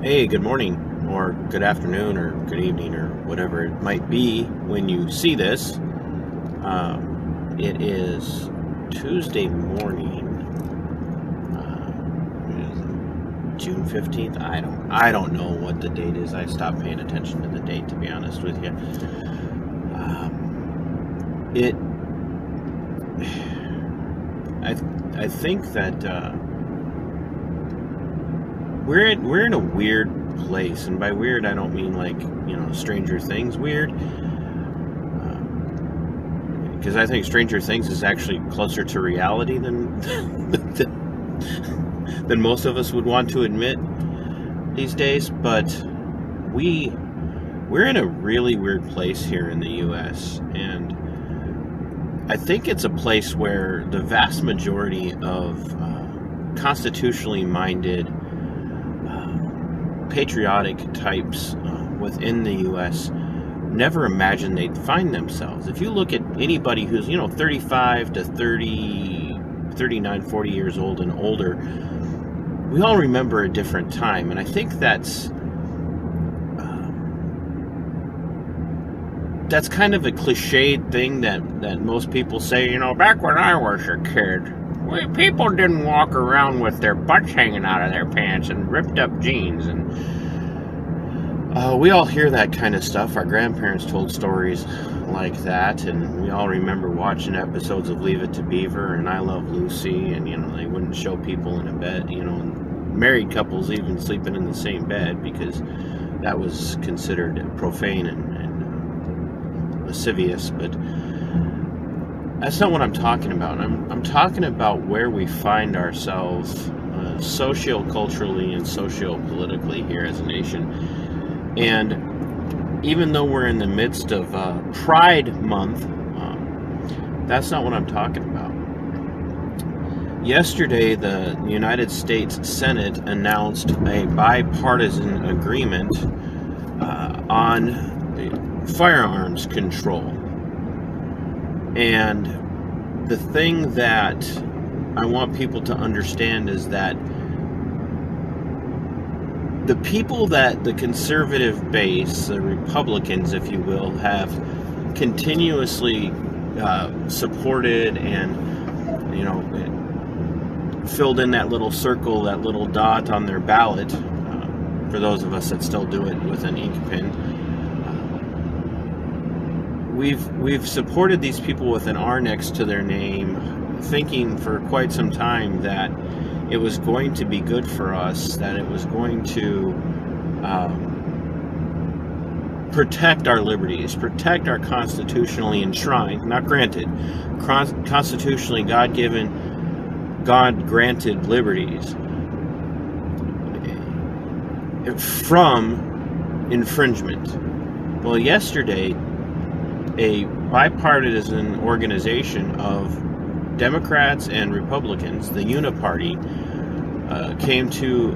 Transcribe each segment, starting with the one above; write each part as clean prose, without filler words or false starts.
Hey, good morning, or good afternoon, or good evening, or whatever it might be when you see this. It is Tuesday morning, June 15th. I don't know what the date is. I stopped paying attention to the date, to be honest with you. I think that we're in a weird place, and by weird I don't mean like, Stranger Things weird, because I think Stranger Things is actually closer to reality than than most of us would want to admit these days. But we're in a really weird place here in the U.S., and I think it's a place where the vast majority of constitutionally minded patriotic types within the U.S. never imagined they'd find themselves. If you look at anybody who's 35 to 30, 39, 40 years old and older, we all remember a different time. And I think that's kind of a cliched thing that most people say. Back when I was a kid, people didn't walk around with their butts hanging out of their pants and ripped up jeans. And we all hear that kind of stuff. Our grandparents told stories like that, and we all remember watching episodes of Leave It to Beaver and I Love Lucy, and they wouldn't show people in a bed, and married couples even sleeping in the same bed because that was considered profane and lascivious. But that's not what I'm talking about. I'm talking about where we find ourselves socio-culturally and socio-politically here as a nation. And even though we're in the midst of Pride Month, that's not what I'm talking about. Yesterday, the United States Senate announced a bipartisan agreement on firearms control. And the thing that I want people to understand is that the people that the conservative base, the Republicans, if you will, have continuously supported and, filled in that little circle, that little dot on their ballot, for those of us that still do it with an ink pen. We've supported these people with an R next to their name, thinking for quite some time that it was going to be good for us, that it was going to protect our liberties, protect our constitutionally enshrined, not granted, constitutionally God-granted liberties from infringement. Well, yesterday, a bipartisan organization of Democrats and Republicans, the Uniparty, came to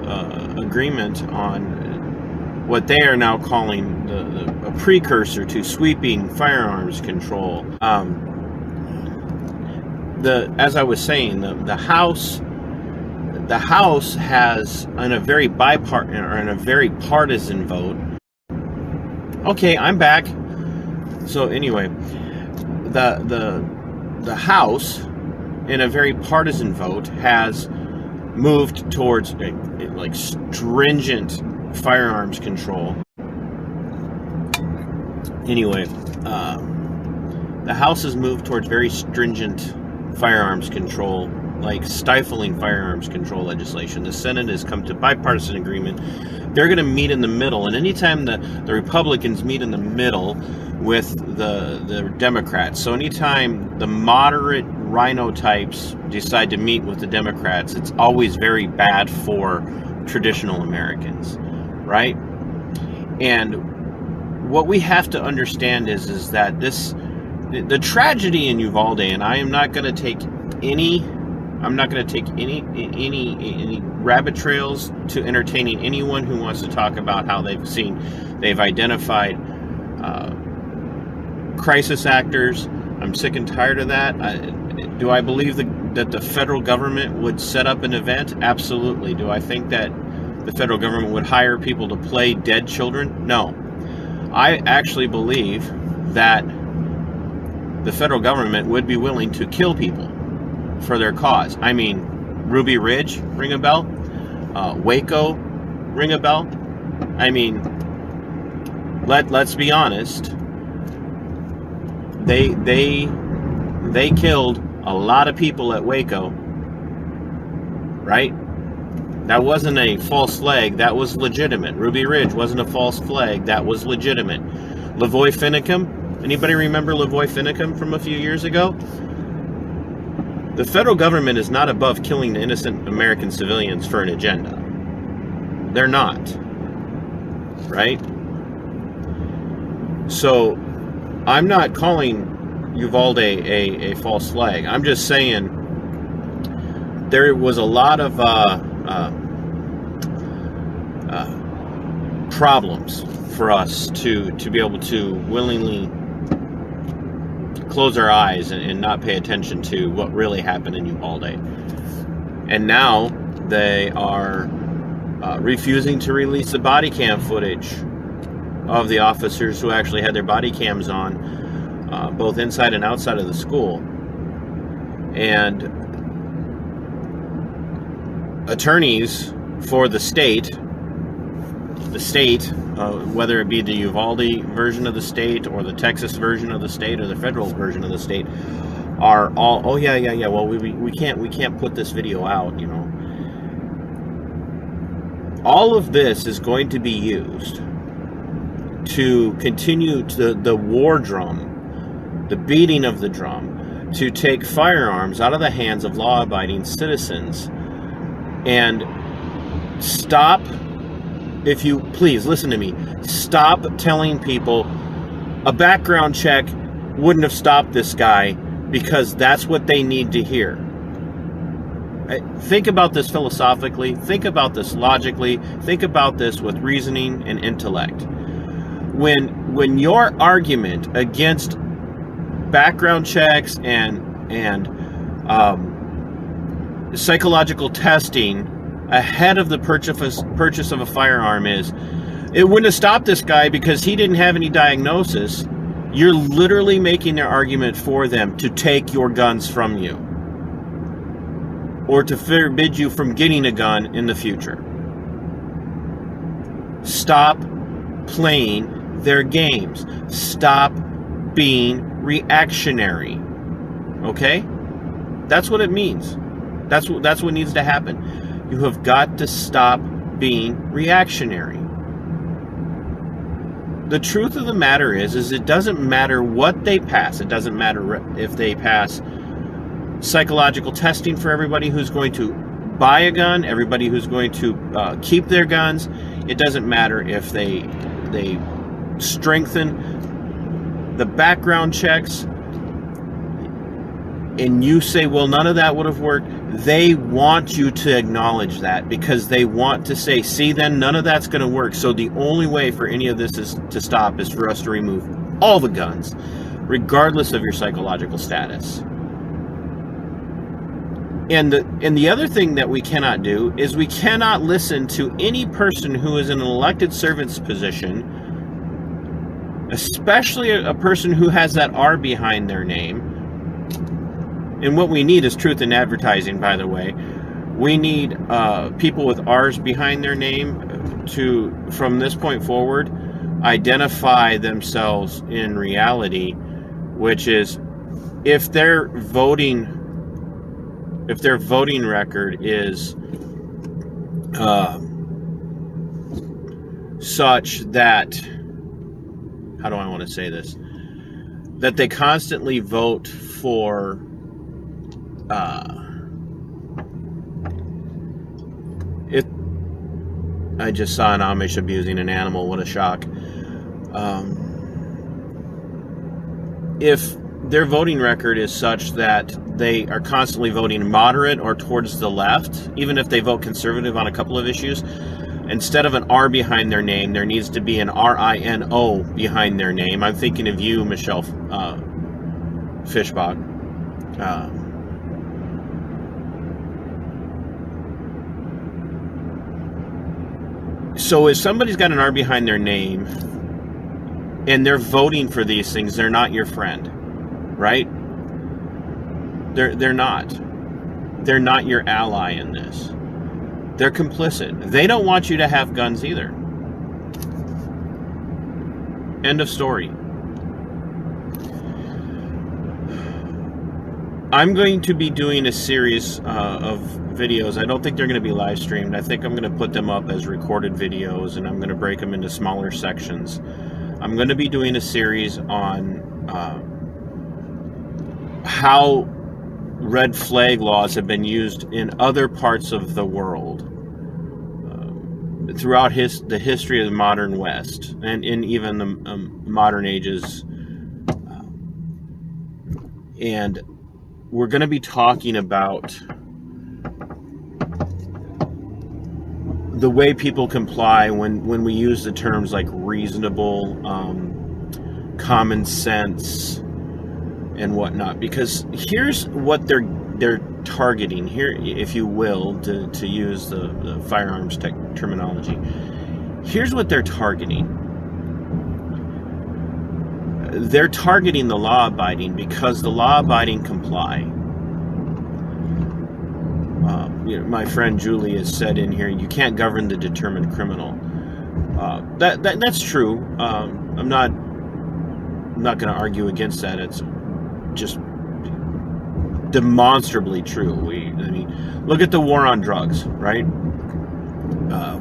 agreement on what they are now calling a precursor to sweeping firearms control. As I was saying, the House has, in a very partisan vote. Okay, I'm back. So anyway, the House, in a very partisan vote, has moved towards stringent firearms control. Anyway, the House has moved towards very stringent firearms control, like stifling firearms control legislation. The Senate has come to bipartisan agreement. They're going to meet in the middle, and anytime the Republicans meet in the middle with the Democrats, so anytime the moderate rhino types decide to meet with the Democrats, it's always very bad for traditional Americans, right? And what we have to understand is that the tragedy in Uvalde, and I'm not going to take any rabbit trails to entertaining anyone who wants to talk about how they've identified crisis actors. I'm sick and tired of that. Do I believe that the federal government would set up an event? Absolutely. Do I think that the federal government would hire people to play dead children? No. I actually believe that the federal government would be willing to kill people for their cause. I mean, Ruby Ridge, ring a bell? Waco, ring a bell? I mean, let's be honest. They killed a lot of people at Waco, right? That wasn't a false flag. That was legitimate. Ruby Ridge wasn't a false flag. That was legitimate. Lavoy Finicum. Anybody remember Lavoy Finicum from a few years ago? The federal government is not above killing innocent American civilians for an agenda. They're not. Right? So, I'm not calling Uvalde a false flag. I'm just saying there was a lot of problems for us to be able to willingly close our eyes and not pay attention to what really happened in Uvalde. And now they are refusing to release the body cam footage of the officers who actually had their body cams on, both inside and outside of the school. And attorneys for the state, whether it be the Uvalde version of the state or the Texas version of the state or the federal version of the state, are all, oh yeah, well, we can't put this video out, you know. All of this is going to be used to continue the war drum, the beating of the drum, to take firearms out of the hands of law-abiding citizens. And stop, if you please listen to me, stop telling people a background check wouldn't have stopped this guy, because that's what they need to hear. Think about this philosophically, think about this logically, think about this with reasoning and intellect. When your argument against background checks and psychological testing ahead of the purchase of a firearm is, it wouldn't have stopped this guy because he didn't have any diagnosis, you're literally making their argument for them to take your guns from you, or to forbid you from getting a gun in the future. Stop playing their games. Stop being reactionary. Okay? That's what it means. That's what needs to happen. You have got to stop being reactionary. The truth of the matter is it doesn't matter what they pass. It doesn't matter if they pass psychological testing for everybody who's going to buy a gun, everybody who's going to keep their guns. It doesn't matter if they strengthen the background checks and you say, well, none of that would have worked. They want you to acknowledge that, because they want to say, see, then none of that's going to work. So the only way for any of this to stop is for us to remove all the guns, regardless of your psychological status. And the other thing that we cannot do is we cannot listen to any person who is in an elected servant's position, especially a person who has that R behind their name. And what we need is truth in advertising, by the way. We need people with R's behind their name to, from this point forward, identify themselves in reality, which is if their voting record is such that, how do I want to say this, that they constantly vote for if I just saw an Amish abusing an animal, what a shock. If their voting record is such that they are constantly voting moderate or towards the left, even if they vote conservative on a couple of issues, instead of an R behind their name, there needs to be an RINO behind their name. I'm thinking of you, Michelle Fishbach. So if somebody's got an R behind their name and they're voting for these things, they're not your friend, right? They're not. They're not your ally in this. They're complicit. They don't want you to have guns either. End of story. I'm going to be doing a series of videos. I don't think they're going to be live streamed. I think I'm going to put them up as recorded videos, and I'm going to break them into smaller sections. I'm going to be doing a series on how red flag laws have been used in other parts of the world throughout the history of the modern West and in even the modern ages. And we're going to be talking about the way people comply when we use the terms like reasonable, common sense, and whatnot. Because here's what they're targeting here, if you will, to use the firearms terminology. Here's what they're targeting. They're targeting the law-abiding because the law-abiding comply. My friend Julie has said in here, you can't govern the determined criminal. That's true. I'm not going to argue against that. It's just demonstrably true. I mean, look at the war on drugs, right?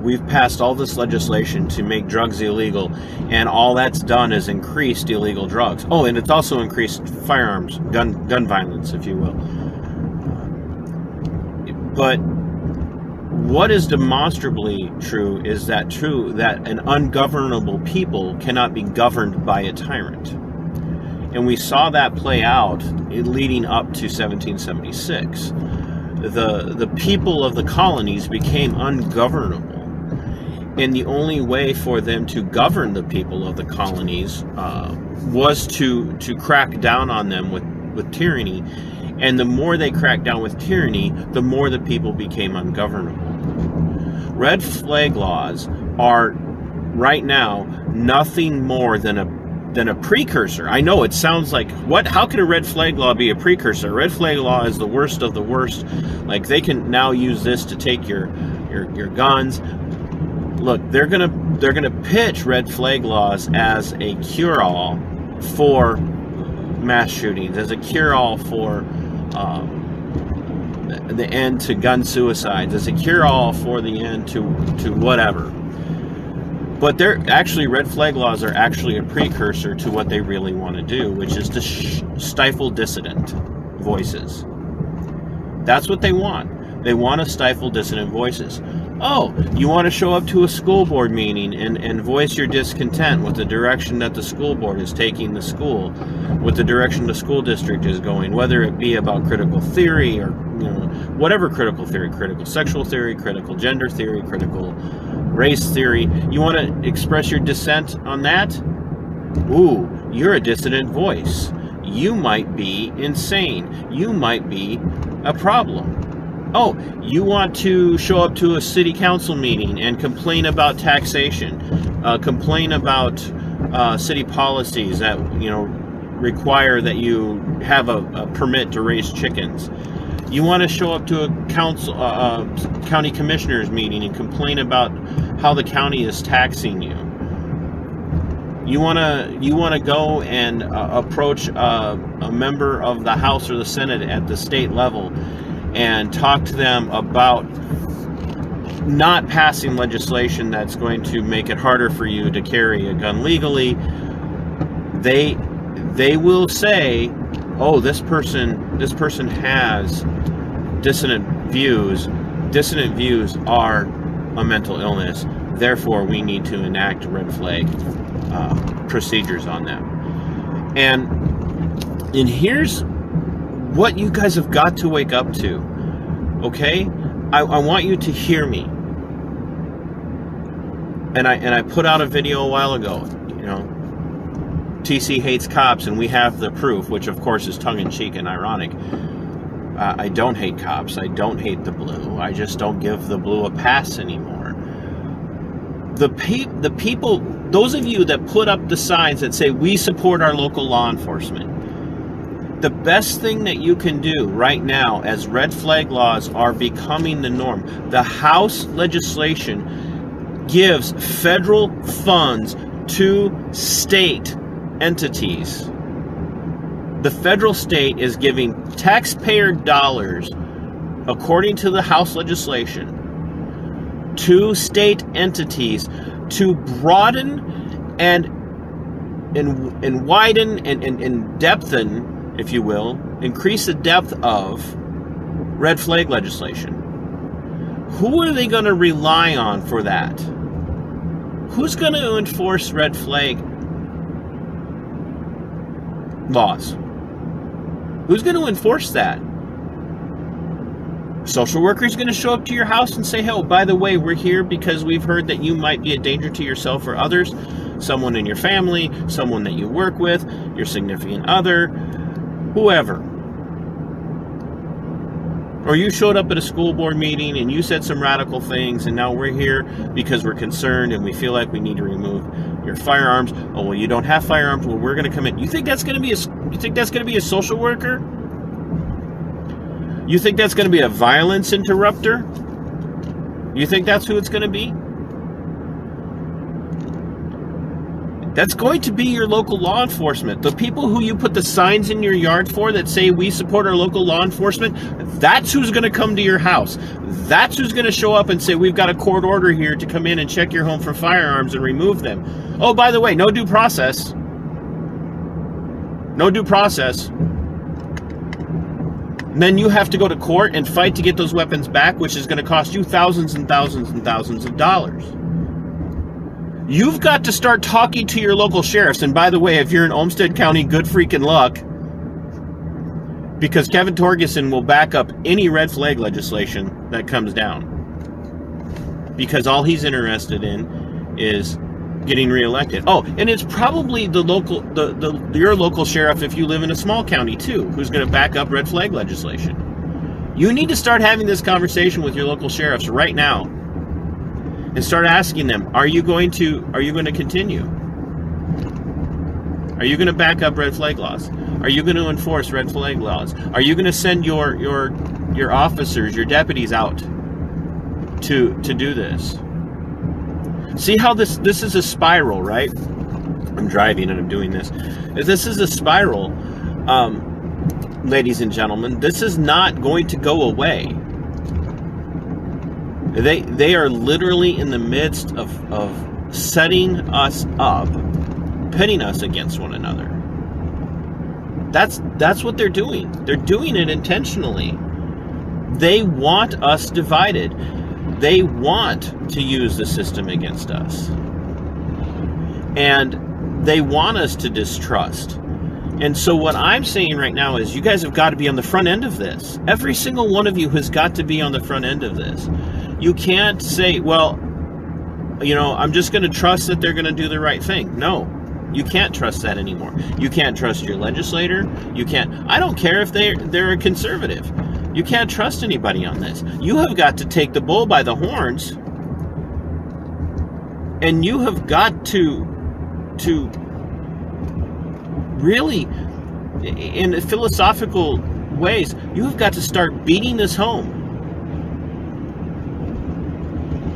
We've passed all this legislation to make drugs illegal, and all that's done is increased illegal drugs. Oh, and it's also increased firearms, gun violence, if you will. But what is demonstrably true is that an ungovernable people cannot be governed by a tyrant. And we saw that play out leading up to 1776. The people of the colonies became ungovernable. And the only way for them to govern the people of the colonies was to crack down on them with tyranny. And the more they cracked down with tyranny, the more the people became ungovernable. Red flag laws are, right now, nothing more than a precursor. I know it sounds like, what? How could a red flag law be a precursor? A red flag law is the worst of the worst. Like, they can now use this to take your guns. Look, they're gonna pitch red flag laws as a cure-all for mass shootings, as a cure-all for the end to gun suicides, as a cure-all for the end to whatever. But they're actually, red flag laws are actually a precursor to what they really want to do, which is to stifle dissident voices. That's what they want. They want to stifle dissident voices. Oh, you want to show up to a school board meeting and voice your discontent with the direction that the school board is taking the school, with the direction the school district is going, whether it be about critical theory or whatever critical theory, critical sexual theory, critical gender theory, critical race theory. You want to express your dissent on that? Ooh, you're a dissident voice. You might be insane. You might be a problem. Oh, you want to show up to a city council meeting and complain about taxation, complain about city policies that require that you have a permit to raise chickens. You want to show up to a county commissioners meeting and complain about how the county is taxing you. You want to go and approach a member of the House or the Senate at the state level and talk to them about not passing legislation that's going to make it harder for you to carry a gun legally. They will say, oh, this person has dissident views. Dissident views are a mental illness. Therefore, we need to enact red flag procedures on them. And here's what you guys have got to wake up to, okay? I want you to hear me. And I put out a video a while ago, TC hates cops and we have the proof, which of course is tongue-in-cheek and ironic. I don't hate cops. I don't hate the blue. I just don't give the blue a pass anymore. the people, those of you that put up the signs that say we support our local law enforcement, the best thing that you can do right now, as red flag laws are becoming the norm, the House legislation gives federal funds to state entities. The federal state is giving taxpayer dollars, according to the House legislation, to state entities to broaden and widen and depthen, if you will, increase the depth of red flag legislation. Who are they going to rely on for that? Who's going to enforce red flag laws? Who's going to enforce that? Social workers going to show up to your house and say, "Oh, by the way, we're here because we've heard that you might be a danger to yourself or others." Someone in your family, someone that you work with, your significant other, whoever. Or you showed up at a school board meeting and you said some radical things, and now we're here because we're concerned and we feel like we need to remove your firearms. Oh, well, you don't have firearms. Well, we're going to come in. You think that's going to be a social worker? You think that's going to be a violence interrupter? You think that's who it's going to be? That's going to be your local law enforcement. The people who you put the signs in your yard for that say we support our local law enforcement, that's who's going to come to your house. That's who's going to show up and say we've got a court order here to come in and check your home for firearms and remove them. Oh, by the way, no due process. No due process. And then you have to go to court and fight to get those weapons back, which is going to cost you thousands and thousands and thousands of dollars. You've got to start talking to your local sheriffs. And by the way, if you're in Olmsted County, good freaking luck. Because Kevin Torgerson will back up any red flag legislation that comes down. Because all he's interested in is getting reelected. Oh, and it's probably your local sheriff, if you live in a small county too, who's going to back up red flag legislation. You need to start having this conversation with your local sheriffs right now, and start asking them: Are you going to continue? Are you going to back up red flag laws? Are you going to enforce red flag laws? Are you going to send your officers, your deputies out to do this? See how this is a spiral, right? I'm driving and I'm doing this. This is a spiral, ladies and gentlemen. This is not going to go away. They are literally in the midst of setting us up, pitting us against one another. That's what they're doing. They're doing it intentionally. They want us divided. They want to use the system against us. And they want us to distrust. And so what I'm saying right now is you guys have got to be on the front end of this. Every single one of you has got to be on the front end of this. You can't say, well, I'm just going to trust that they're going to do the right thing. No, you can't trust that anymore. You can't trust your legislator. You can't. I don't care if they're a conservative. You can't trust anybody on this. You have got to take the bull by the horns, and you have got to really, in philosophical ways, you have got to start beating this home.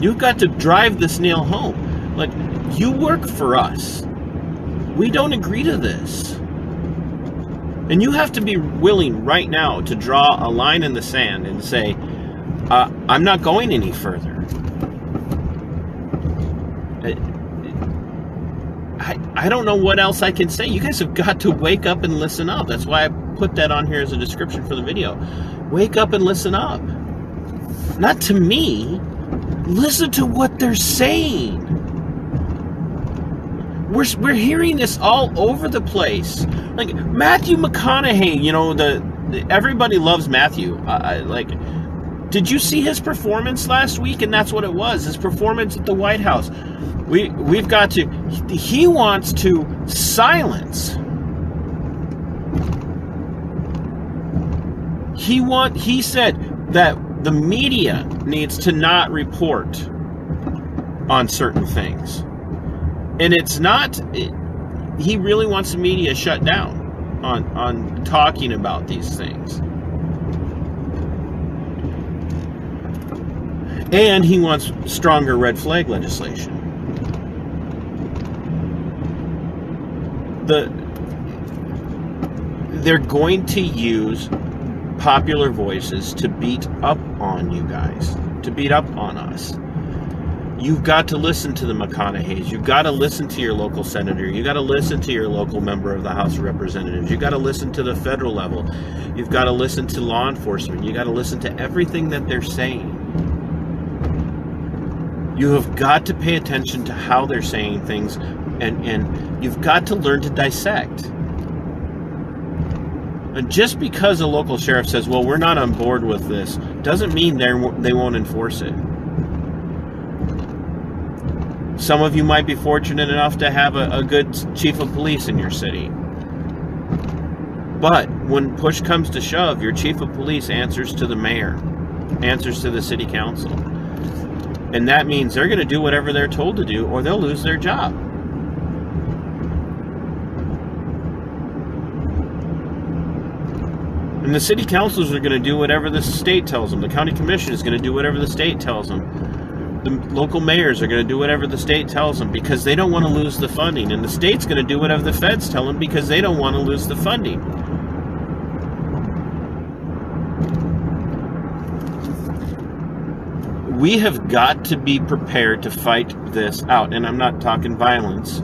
You've got to drive this nail home. Like, you work for us. We don't agree to this. And you have to be willing right now to draw a line in the sand and say, I'm not going any further. I don't know what else I can say. You guys have got to wake up and listen up. That's why I put that on here as a description for the video. Wake up and listen up. Not to me. Listen to what they're saying. We're hearing this all over the place. Like Matthew McConaughey, everybody loves Matthew. Did you see his performance last week? And that's what it was. His performance at the White House. We've got to. He wants to silence. He said that the media needs to not report on certain things. And it's not, he really wants the media shut down on talking about these things. And he wants stronger red flag legislation. They're going to use popular voices to beat up on you guys, to beat up on us. You've got to listen to the McConaughey's. You've got to listen to your local senator. You've got to listen to your local member of the House of Representatives. You've got to listen to the federal level. You've got to listen to law enforcement. You've got to listen to everything that they're saying. You have got to pay attention to how they're saying things, and you've got to learn to dissect. And just because a local sheriff says, well, we're not on board with this, doesn't mean they won't enforce it. Some of you might be fortunate enough to have a good chief of police in your city. But when push comes to shove, your chief of police answers to the mayor, answers to the city council. And that means they're going to do whatever they're told to do, or they'll lose their job. And the city councilors are going to do whatever the state tells them. The county commission is going to do whatever the state tells them. The local mayors are going to do whatever the state tells them because they don't want to lose the funding. And the state's going to do whatever the feds tell them because they don't want to lose the funding. We have got to be prepared to fight this out. And I'm not talking violence,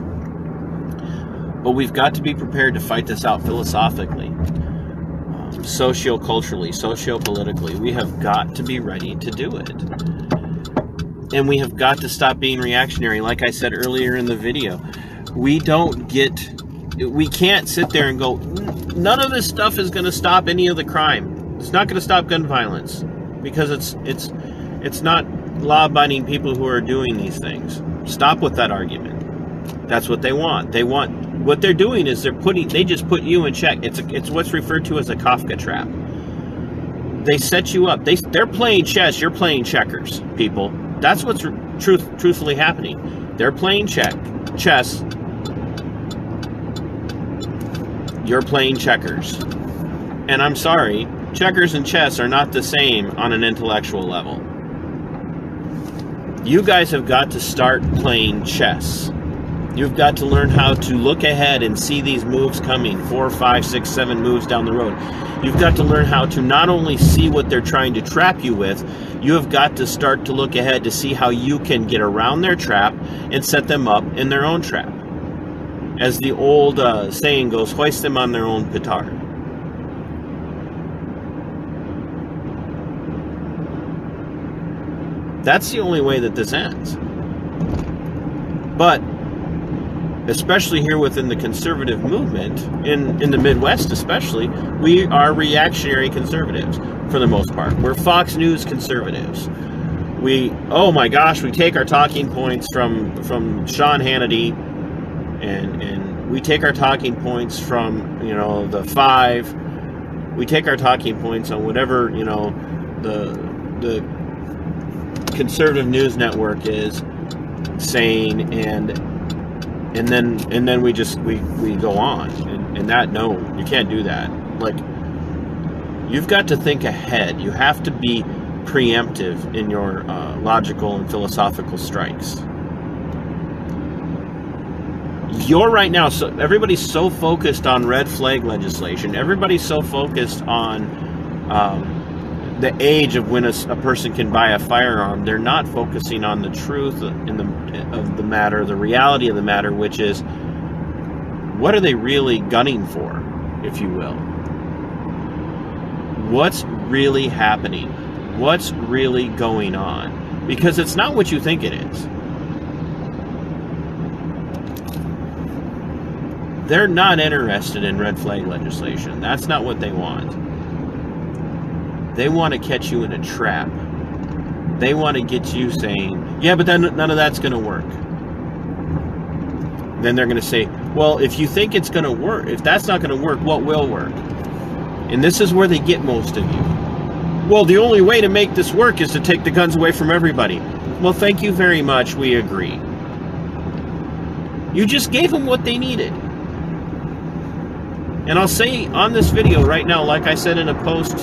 but we've got to be prepared to fight this out philosophically, socio-culturally, socio-politically. We have got to be ready to do it. And we have got to stop being reactionary. Like I said earlier in the video, we can't sit there and go, none of this stuff is going to stop any of the crime. It's not going to stop gun violence because it's not law-abiding people who are doing these things. Stop with that argument. That's what they want. What they're doing is they just put you in check. It's what's referred to as a Kafka trap. They set you up. They're playing chess. You're playing checkers, people. That's what's truthfully happening. They're playing chess. You're playing checkers. And I'm sorry, checkers and chess are not the same on an intellectual level. You guys have got to start playing chess. You've got to learn how to look ahead and see these moves coming, 4, 5, 6, 7 moves down the road. You've got to learn how to not only see what they're trying to trap you with, you have got to start to look ahead to see how you can get around their trap and set them up in their own trap. As the old saying goes, hoist them on their own petard. That's the only way that this ends. But especially here within the conservative movement, in the Midwest especially, we are reactionary conservatives for the most part. We're Fox News conservatives. Oh my gosh, we take our talking points from Sean Hannity, and we take our talking points from, the Five. We take our talking points on whatever, the conservative news network is saying, and then we go on, and that, no, you can't do that. Like, you've got to think ahead. You have to be preemptive in your logical and philosophical strikes. You're right now, so everybody's so focused on red flag legislation. Everybody's so focused on the age of when a person can buy a firearm. They're not focusing on the truth of the matter, the reality of the matter, which is, what are they really gunning for, if you will? What's really happening? What's really going on? Because it's not what you think it is. They're not interested in red flag legislation. That's not what they want. They want to catch you in a trap. They want to get you saying, yeah, but then none of that's going to work. Then they're going to say, well, if you think it's going to work, if that's not going to work, what will work? And this is where they get most of you. Well, the only way to make this work is to take the guns away from everybody. well, thank you very much. We agree. You just gave them what they needed. And I'll say on this video right now, like I said in a post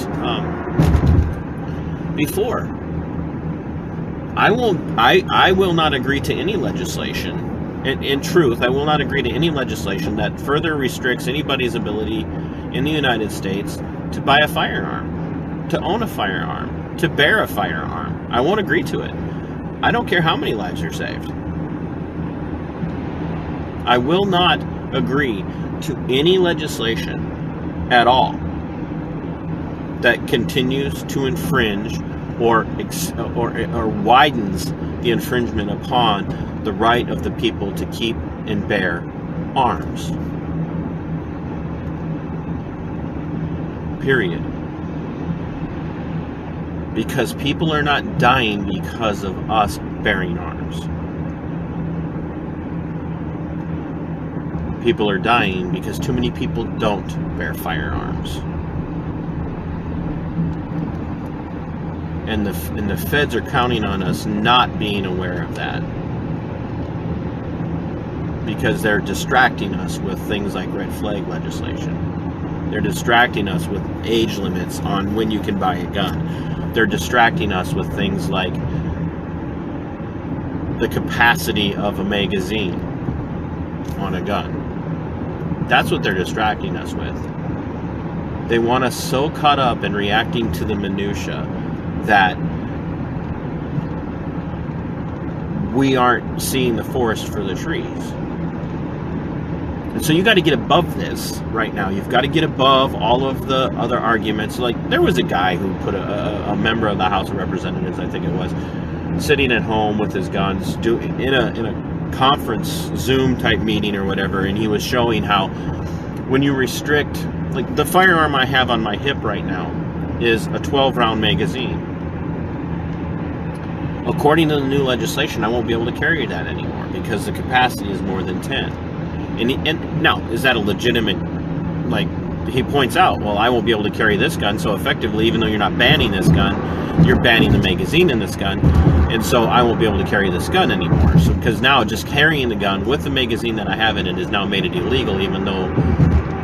before, I will not agree to any legislation. In truth, I will not agree to any legislation that further restricts anybody's ability in the United States to buy a firearm, to own a firearm, to bear a firearm. I won't agree to it. I don't care how many lives are saved. I will not agree to any legislation at all that continues to infringe or widens the infringement upon the right of the people to keep and bear arms. Period. Because people are not dying because of us bearing arms. People are dying because too many people don't bear firearms. And the feds are counting on us not being aware of that. Because they're distracting us with things like red flag legislation. They're distracting us with age limits on when you can buy a gun. They're distracting us with things like the capacity of a magazine on a gun. That's what they're distracting us with. They want us so caught up in reacting to the minutia that we aren't seeing the forest for the trees. And so you got to get above this right now. You've got to get above all of the other arguments. Like, there was a guy who put a member of the House of Representatives, I think it was, sitting at home with his guns, in a conference Zoom type meeting or whatever, and he was showing how when you restrict, like the firearm I have on my hip right now is a 12-round magazine. According to the new legislation, I won't be able to carry that anymore because the capacity is more than 10. And now, is that a legitimate, like, he points out, well, I won't be able to carry this gun, so effectively, even though you're not banning this gun, you're banning the magazine in this gun, and so I won't be able to carry this gun anymore. So, because now just carrying the gun with the magazine that I have in it has now made it illegal, even though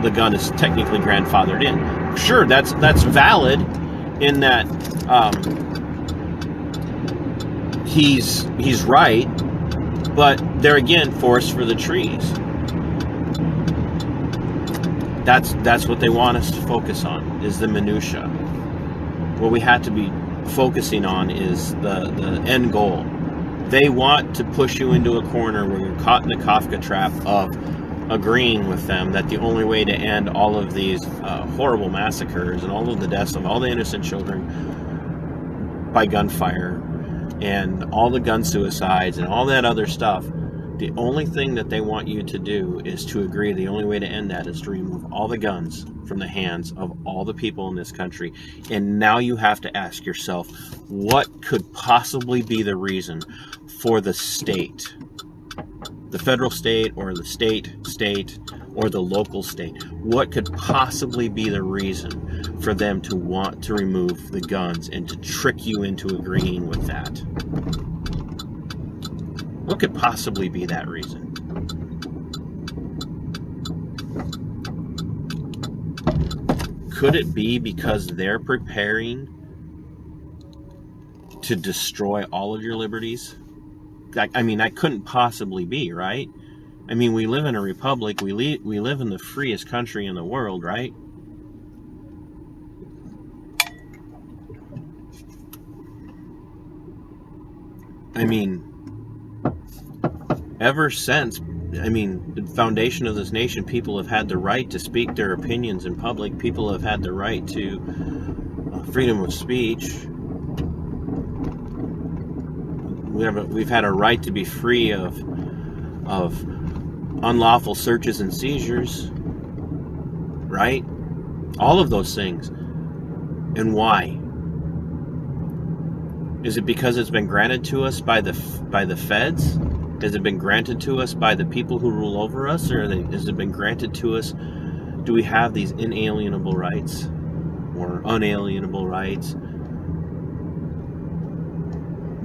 the gun is technically grandfathered in. Sure, that's valid in that he's right, but there again, forest for the trees. That's what they want us to focus on, is the minutia. What we have to be focusing on is the end goal. They want to push you into a corner where you're caught in the Kafka trap of agreeing with them that the only way to end all of these horrible massacres and all of the deaths of all the innocent children by gunfire and all the gun suicides and all that other stuff, the only thing that they want you to do is to agree the only way to end that is to remove all the guns from the hands of all the people in this country. And now you have to ask yourself, what could possibly be the reason for the state, the federal state or the state or the local state? What could possibly be the reason for them to want to remove the guns and to trick you into agreeing with that? What could possibly be that reason? Could it be because they're preparing to destroy all of your liberties? I mean, that couldn't possibly be, right? I mean, we live in a republic. We live in the freest country in the world, right? I mean, ever since, the foundation of this nation, people have had the right to speak their opinions in public. People have had the right to freedom of speech. We've had a right to be free of unlawful searches and seizures, right? All of those things. And why? Is it because it's been granted to us by the feds? Has it been granted to us by the people who rule over us? Or has it been granted to us? Do we have these inalienable rights or unalienable rights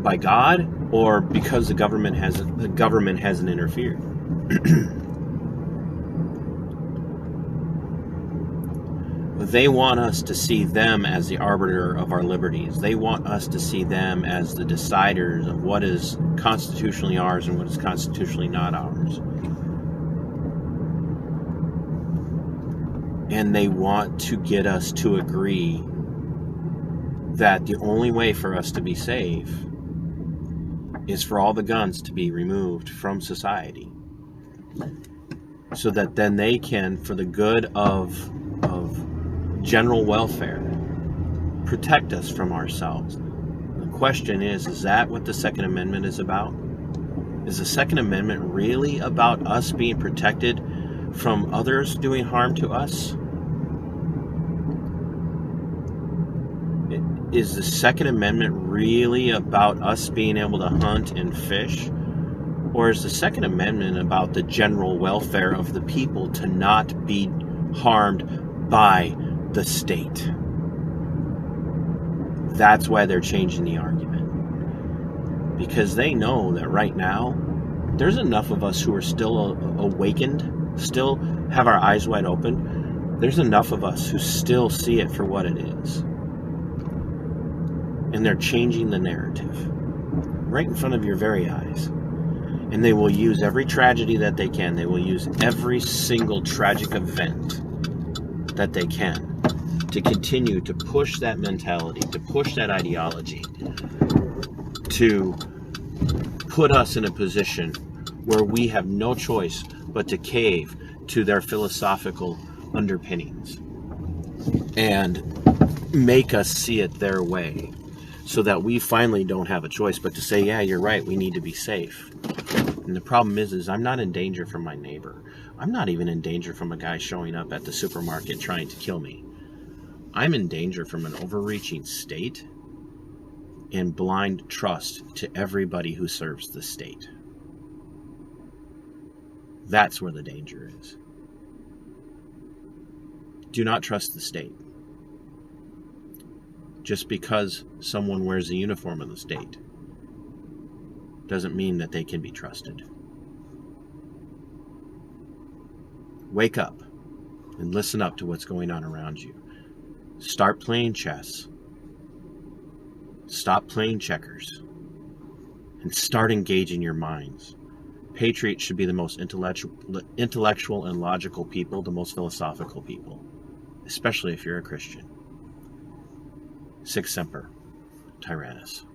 by God? or because the government hasn't interfered. They want us to see them as the arbiter of our liberties. They want us to see them as the deciders of what is constitutionally ours and what is constitutionally not ours. And they want to get us to agree that the only way for us to be safe is for all the guns to be removed from society, so that then they can, for the good of general welfare, protect us from ourselves. The question is that what the Second Amendment is about? Is the Second Amendment really about us being protected from others doing harm to us? Is the Second Amendment really about us being able to hunt and fish? Or is the Second Amendment about the general welfare of the people to not be harmed by the state? That's why they're changing the argument. Because they know that right now, there's enough of us who are still awakened, still have our eyes wide open. There's enough of us who still see it for what it is. And they're changing the narrative right in front of your very eyes. And they will use every tragedy that they can. They will use every single tragic event that they can to continue to push that mentality, to push that ideology, to put us in a position where we have no choice but to cave to their philosophical underpinnings and make us see it their way, so that we finally don't have a choice but to say, yeah, you're right, we need to be safe. And the problem is I'm not in danger from my neighbor. I'm not even in danger from a guy showing up at the supermarket trying to kill me. I'm in danger from an overreaching state and blind trust to everybody who serves the state. That's where the danger is. Do not trust the state. Just because someone wears the uniform of the state doesn't mean that they can be trusted. Wake up and listen up to what's going on around you. Start playing chess. Stop playing checkers. And start engaging your minds. Patriots should be the most intellectual and logical people, the most philosophical people, especially if you're a Christian. Sic Semper Tyrannis.